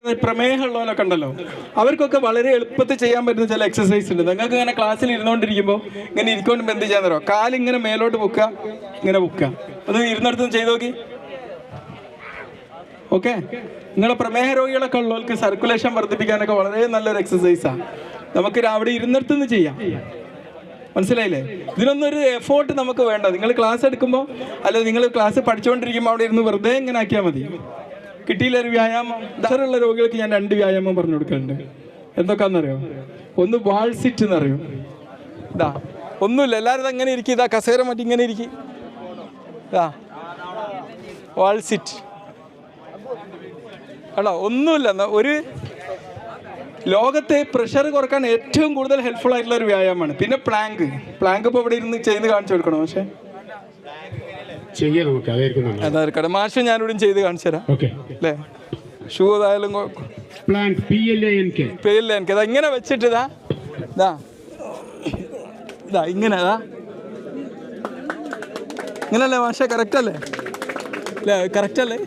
പ്രമേഹമുള്ളവരൊക്കെ ഉണ്ടല്ലോ, അവർക്കൊക്കെ വളരെ എളുപ്പത്തിൽ ചെയ്യാൻ പറ്റുന്ന ചില എക്സസൈസ് ഉണ്ട്. നിങ്ങൾക്ക് ഇങ്ങനെ ക്ലാസ്സിൽ ഇരുന്നുകൊണ്ടിരിക്കുമ്പോൾ ഇങ്ങനെ ഇരിക്കൊണ്ടുമ്പോൾ എന്ത് ചെയ്യാൻ തരുമോ? കാലിങ്ങനെ മേലോട്ട് പൊക്കുക, ഇങ്ങനെ പൊക്കുക. അത് ഇരുന്നിടത്തുനിന്ന് ചെയ്ത് നോക്കി. ഓക്കെ, നിങ്ങളെ പ്രമേഹ രോഗികളൊക്കെ ഉള്ളവർക്ക് സർക്കുലേഷൻ വർദ്ധിപ്പിക്കാനൊക്കെ വളരെ നല്ലൊരു എക്സസൈസാണ്. നമുക്ക് അവിടെ ഇരുന്നിടത്തുനിന്ന് ചെയ്യാം. മനസ്സിലായില്ലേ? ഇതിനൊന്നും ഒരു എഫോർട്ട് നമുക്ക് വേണ്ട. നിങ്ങൾ ക്ലാസ് എടുക്കുമ്പോൾ അല്ലെങ്കിൽ നിങ്ങൾ ക്ലാസ് പഠിച്ചുകൊണ്ടിരിക്കുമ്പോൾ അവിടെ ഇരുന്ന് വെറുതെ ഇങ്ങനെ ആക്കിയാൽ മതി. കിട്ടിയില്ല ഒരു വ്യായാമം. ദഹറുള്ള രോഗികൾക്ക് ഞാൻ 2 വ്യായാമം പറഞ്ഞു കൊടുക്കലുണ്ട്. എന്തൊക്കെയാണെന്നറിയോ? ഒന്ന് വാൾ സിറ്റ് എന്നറിയോ? ഇതാ ഒന്നുമില്ല, എല്ലാവരും ഇതെങ്ങനെ ഇരിക്കും. ഇതാ കസേര മറ്റി ഇങ്ങനെ ഇരിക്കും. ഇതാ വാൾ സിറ്റ് ആണോ? ഒന്നുമില്ല. ഒരു ലോകത്തെ പ്രഷർ കുറക്കാൻ ഏറ്റവും കൂടുതൽ ഹെൽപ്ഫുൾ ആയിട്ടുള്ള ഒരു വ്യായാമമാണ്. പിന്നെ പ്ലാങ്ക് ഇപ്പോൾ ഇവിടെ ഇരുന്ന് ചെയ്ത് കാണിച്ചു കൊടുക്കണം. പക്ഷേ അതായിരിക്കട്ടെ, മാഷ് ഞാനിവിടെ ചെയ്ത് കാണിച്ചു തരാം അല്ലേ? ഷൂ ഏതായാലും ഇങ്ങനെ വെച്ചിട്ട് ഇതാ ഇങ്ങനല്ലേ മാഷെ? കറക്റ്റ് അല്ലേ? കറക്റ്റ് അല്ലേ?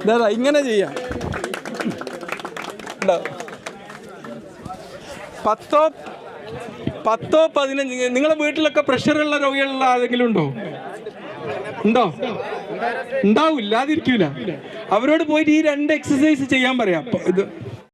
ഇതാ ഇങ്ങനെ ചെയ്യാം. 10-15. നിങ്ങളുടെ വീട്ടിലൊക്കെ പ്രഷറുള്ള രോഗികളുള്ള ആരെങ്കിലും ഉണ്ടോ? ഉണ്ടാവില്ല, അതിരിക്കൂല. അവരോട് പോയിട്ട് ഈ 2 എക്സസൈസ് ചെയ്യാൻ പറയാം. ഇത്